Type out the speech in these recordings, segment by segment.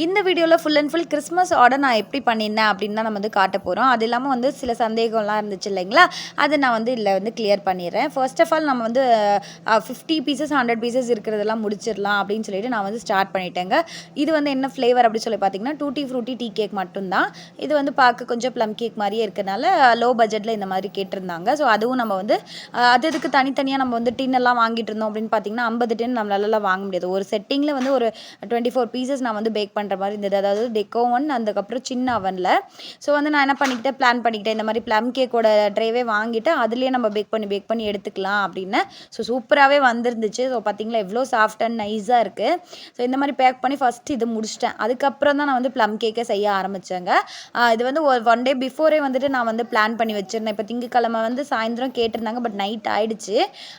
இந்த வீடியோவில் full and full Christmas order நான் எப்படி பண்ணியிருந்தேன் அப்படின்னு தான் நம்ம வந்து காட்ட போகிறோம். அது இல்லாமல் வந்து சில சந்தேகம்லாம் இருந்துச்சு இல்லைங்களா, அதை நான் வந்து இதில் வந்து கிளியர் பண்ணிடுறேன். ஃபர்ஸ்ட் ஆஃப் ஆல் நம்ம வந்து 50 பீசஸ் 100 பீசஸ் இருக்கிறதெல்லாம் முடிச்சிடலாம் அப்படின்னு சொல்லிட்டு நான் வந்து ஸ்டார்ட் பண்ணிட்டேங்க. இது வந்து என்ன ஃப்ளேவர் அப்படி சொல்லி பார்த்தீங்கன்னா டூட்டி ஃப்ரூட்டி டீ கேக் மட்டும்தான். இது வந்து பார்க்க கொஞ்சம் ப்ளம் கேக் மாதிரியே இருக்கிறனால லோ பட்ஜெட்டில் இந்த மாதிரி கேட்டிருந்தாங்க. ஸோ அதுவும் நம்ம வந்து அதுக்கு தனித்தனியாக நம்ம வந்து டின்னெல்லாம் வாங்கிட்டு இருந்தோம் அப்படின்னு பார்த்தீங்கன்னா 50 டின் நம்மளால வாங்க முடியாது. ஒரு செட்டிங்கில் வந்து ஒரு 24 பீசஸ் நான் வந்து பேக் பண்ணுற மாதிரி இருந்தது. அதாவது டெக்கோ ஒன், அதுக்கப்புறம் சின்ன அவனில். ஸோ வந்து நான் என்ன பண்ணிக்கிட்டேன், பிளான் பண்ணிக்கிட்டேன், இந்த மாதிரி ப்ளம் கேக்கோட ட்ரேவே வாங்கிட்டு அதுலேயே நம்ம பேக் பண்ணி எடுத்துக்கலாம் அப்படின்னு. ஸோ சூப்பராகவே வந்துருந்துச்சு. ஸோ பார்த்தீங்களா எவ்வளோ சாஃப்ட் அண்ட் நைஸாக இருக்குது. ஸோ இந்த மாதிரி பேக் பண்ணி ஃபஸ்ட்டு இது முடிச்சிட்டேன். அதுக்கப்புறம் தான் நான் வந்து ப்ளம் கேக்கை செய்ய ஆரம்பித்தேங்க. இது வந்து ஒன் டே பிஃபோரே வந்துட்டு நான் வந்து பிளான் பண்ணி வச்சுருந்தேன். இப்போ திங்கக்கிழமை வந்து சாயந்தரம் கேட்டிருந்தாங்க, பட் நைட் ஆகிடுச்சு.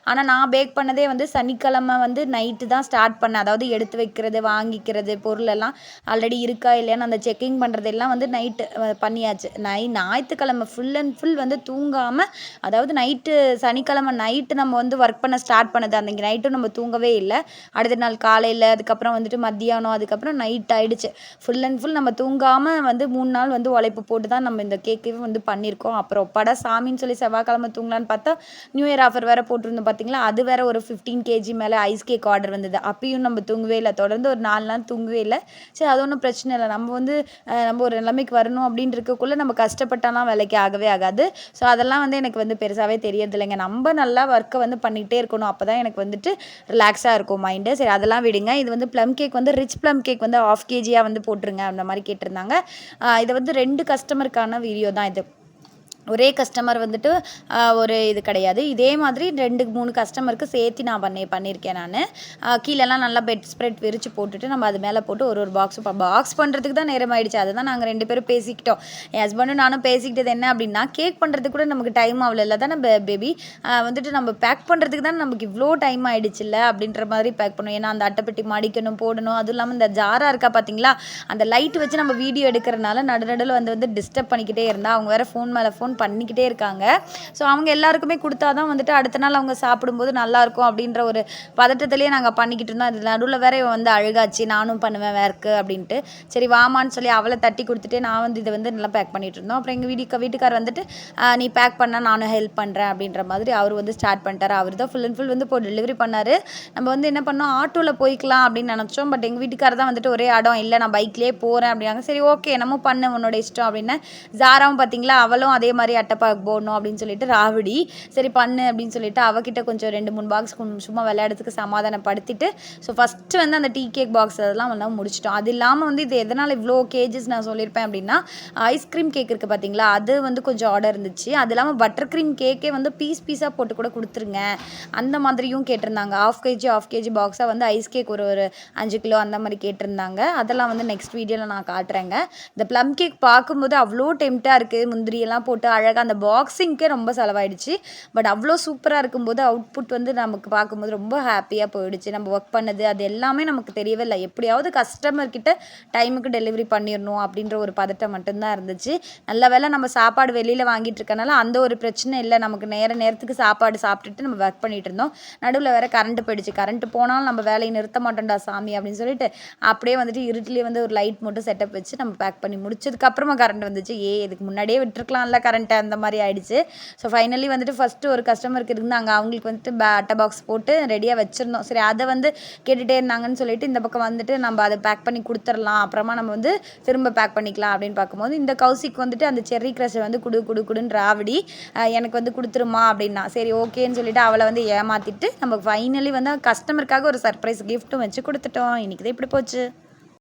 ஆனால் நான் பேக் பண்ணதே வந்து சனிக்கிழமை வந்து நைட்டு தான் ஸ்டார்ட் பண்ணேன். அதாவது எடுத்து வைக்கிறது, வாங்கிக்கிறது, பொருளெல்லாம் ஆல்ரெடி இருக்கா இல்லையான்னு அந்த செக்கிங் பண்ணுறதெல்லாம் வந்து நைட்டு பண்ணியாச்சு. ஞாயிற்றுக்கிழமை ஃபுல் அண்ட் ஃபுல் வந்து தூங்காமல், அதாவது நைட்டு சனிக்கிழமை நைட்டு நம்ம வந்து ஒர்க் பண்ண ஸ்டார்ட் பண்ணது. அன்றைக்கி நைட்டும் நம்ம தூங்கவே இல்லை. அடுத்த நாள் காலையில், அதுக்கப்புறம் வந்துட்டு மத்தியானம், அதுக்கப்புறம் நைட் ஆகிடுச்சு. ஃபுல் அண்ட் ஃபுல் நம்ம தூங்காமல் வந்து 3 நாள் வந்து உழைப்பு போட்டு தான் நம்ம இந்த கேக்கே வந்து பண்ணியிருக்கோம். அப்புறம் பட சாமின்னு சொல்லி செவ்வாய்க்கிழமை தூங்கலான்னு பார்த்தா நியூ இயர் ஆஃபர் வேறு போட்டிருந்தோம் பார்த்தீங்களா, அது வேறு ஒரு 15 kg மேலே ஐஸ் கேக் ஆர்டர் வந்தது. அப்பயும் நம்ம தூங்கவே இல்லை. தொடர்ந்து ஒரு 4 நாள் தூங்கவே இல்லை. சரி, அது ஒன்றும் பிரச்சனை இல்லை. நம்ம வந்து நம்ம ஒரு நிலைமைக்கு வரணும் அப்படின்னு இருக்கக்குள்ளே நம்ம கஷ்டப்பட்டாலாம் வேலைக்கு ஆகவே ஆகாது. ஸோ அதெல்லாம் வந்து எனக்கு வந்து பெருசாகவே தெரியறது இல்லைங்க. நம்ம நல்லா ஒர்க்கை வந்து பண்ணிகிட்டே இருக்கணும். அப்போ தான் எனக்கு வந்துட்டு ரிலாக்ஸாக இருக்கும் மைண்டு. சரி, அதெல்லாம் விடுங்க. இது வந்து ப்ளம் கேக் வந்து ரிச் ப்ளம் கேக் வந்து 1/2 kg வந்து போட்டுருங்க அந்த மாதிரி கேட்டிருந்தாங்க. இதை வந்து 2 கஸ்டமருக்கான வீடியோ தான் இது. ஒரே கஸ்டமர் வந்துட்டு ஒரு இது கிடையாது. இதே மாதிரி 2-3 கஸ்டமருக்கு சேர்த்து நான் பண்ணியிருக்கேன். நான் கீழெல்லாம் நல்லா பெட் ஸ்ப்ரெட் விரித்து போட்டுட்டு நம்ம அது மேலே போட்டு ஒரு பாக்ஸ் பண்ணுறதுக்கு தான் நேரம் ஆகிடுச்சு. அதை தான் நாங்கள் 2 பேரும் பேசிக்கிட்டோம். என் ஹஸ்பண்டும் நானும் பேசிக்கிட்டது என்ன அப்படின்னா, கேக் பண்ணுறதுக்கு கூட நமக்கு டைம் ஆகல இல்லை தானே பேபி, வந்துட்டு நம்ம பேக் பண்ணுறதுக்கு தான் நமக்கு இவ்வளோ டைம் ஆகிடுச்சு இல்லை அப்படின்ற மாதிரி பேக் பண்ணணும். ஏன்னா அந்த அட்டைப்பெட்டி மடிக்கணும், போடணும். அதுவும் இல்லாமல் இந்த ஜாராக இருக்கா பார்த்தீங்களா, அந்த லைட் வச்சு நம்ம வீடியோ எடுக்கிறனால நடுநடுவில் வந்து டிஸ்டர்ப் பண்ணிக்கிட்டே இருந்தால் அவங்க வேறு ஃபோன் மேலே ஃபோன் பண்ணிக்கிட்டே இருக்காங்க. ஸோ அவங்க எல்லாருக்குமே கொடுத்தா தான் வந்துட்டு அடுத்த நாள் அவங்க சாப்பிடும்போது நல்லாயிருக்கும் அப்படின்ற ஒரு பதட்டத்திலேயே நாங்கள் பண்ணிக்கிட்டு இருந்தோம். அது நடுவில் வேற வந்து அழுகாச்சு, நானும் பண்ணுவேன் வேர்க்கு அப்படின்ட்டு. சரி வாமான்னு சொல்லி அவளை தட்டி கொடுத்துட்டு நான் வந்து இதை வந்து நல்லா பேக் பண்ணிகிட்டு இருந்தோம். அப்புறம் எங்கள் வீட்டுக்கார் வந்துட்டு நீ பேக் பண்ணால் நானும் ஹெல்ப் பண்ணுறேன் அப்படின்ற மாதிரி அவர் வந்து ஸ்டார்ட் பண்ணிட்டார். அவர் தான் ஃபுல் அண்ட் ஃபுல் வந்து இப்போ டெலிவரி பண்ணார். நம்ம வந்து என்ன பண்ணோம், ஆட்டோவில் போய்க்கலாம் அப்படின்னு நினச்சோம். பட் எங்கள் வீட்டுக்கார் தான் வந்துட்டு ஒரே இடம் இல்லை, நான் பைக்லேயே போகிறேன் அப்படின்னாங்க. சரி ஓகே, என்னமோ பண்ணு, உன்னோட இஷ்டம் அப்படின்னு. ஜாராவும் பார்த்தீங்களா, அவளும் அதே மாதிரி அட்டைப்பாக்கு போடணும் அப்படின்னு சொல்லிட்டு ராவடி. சரி பண்ணு அப்படின்னு சொல்லிட்டு அவகிட்ட கொஞ்சம் 2-3 பாக்ஸ் சும்மா விளையாடுறதுக்கு சமாதானப்படுத்திட்டு, ஸோ ஃபஸ்ட்டு வந்து அந்த டீ கேக் பாக்ஸ் அதெல்லாம் வந்து முடிச்சிட்டோம். அது இல்லாமல் வந்து இது எதனால் இவ்வளோ கேஜஸ் நான் சொல்லியிருப்பேன் அப்படின்னா, ஐஸ்கிரீம் கேக் இருக்குது பார்த்தீங்களா, அது வந்து கொஞ்சம் ஆர்டர் இருந்துச்சு. அது இல்லாமல் பட்டர் க்ரீம் கேக்கே வந்து பீஸாக போட்டு கூட கொடுத்துருங்க அந்த மாதிரியும் கேட்டிருந்தாங்க. 1/2 kg பாக்ஸாக வந்து ஐஸ் கேக் ஒரு 5 கிலோ அந்த மாதிரி கேட்டிருந்தாங்க. அதெல்லாம் வந்து நெக்ஸ்ட் வீடியோவில் நான் காட்டுறேங்க. இந்த ப்ளம் கேக் பார்க்கும்போது அவ்வளோ டெம்ப்டாக இருக்குது. முந்திரியெல்லாம் போட்டு அழகாக அந்த பாக்ஸிங்க்கே ரொம்ப செலவாயிடுச்சு. பட் அவ்வளோ சூப்பராக இருக்கும்போது அவுட்புட் வந்து நமக்கு பார்க்கும்போது ரொம்ப ஹாப்பியாக போயிடுச்சு. நம்ம ஒர்க் பண்ணது அது எல்லாமே நமக்கு தெரியவே இல்லை. எப்படியாவது கஸ்டமர்கிட்ட டைமுக்கு டெலிவரி பண்ணிடணும் அப்படின்ற ஒரு பதட்டம் மட்டும்தான் இருந்துச்சு. நல்ல வேளை நம்ம சாப்பாடு வெளியில் வாங்கிட்டு இருக்கனால அந்த ஒரு பிரச்சனை இல்லை. நமக்கு நேரத்துக்கு சாப்பாடு சாப்பிட்டுட்டு நம்ம ஒர்க் பண்ணிட்டு இருந்தோம். நடுவில் வேறு கரண்ட் போயிடுச்சு. கரண்ட் போனாலும் நம்ம வேலையை நிறுத்த மாட்டோம்டா சாமி அப்படின்னு சொல்லிட்டு அப்படியே வந்துட்டு இருட்டிலே வந்து ஒரு லைட் மட்டும் செட்டப் வச்சு நம்ம பேக் பண்ணி முடிச்சதுக்கப்புறமா கரண்ட் வந்துச்சு. இதுக்கு முன்னாடியே விட்டுருக்கலாம்ல கரண்ட்டை, அந்த மாதிரி ஆயிடுச்சு. ஸோ ஃபைனலி வந்துட்டு ஃபஸ்ட்டு ஒரு கஸ்டமருக்கு இருந்தாங்க. அவங்களுக்கு வந்துட்டு அட்டை பாக்ஸ் போட்டு ரெடியாக வச்சுருந்தோம். சரி, அதை வந்து கேட்டுகிட்டே இருந்தாங்கன்னு சொல்லிட்டு இந்த பக்கம் வந்துட்டு நம்ம அதை பேக் பண்ணி கொடுத்துடலாம், அப்புறமா நம்ம வந்து திரும்ப பேக் பண்ணிக்கலாம் அப்படின்னு பார்க்கும்போது இந்த கௌசிக்கு வந்துட்டு அந்த செர்ரி க்ரஷை வந்து குடுன்னு ராவடி எனக்கு வந்து கொடுத்துருமா அப்படின்னா, சரி ஓகேன்னு சொல்லிட்டு அவளை வந்து ஏமாற்றிட்டு நம்ம ஃபைனலி வந்து கஸ்டமருக்காக ஒரு சர்ப்ரைஸ் கிஃப்ட்டும் வச்சு கொடுத்துட்டோம். இன்றைக்கி தான் இப்படி போச்சு.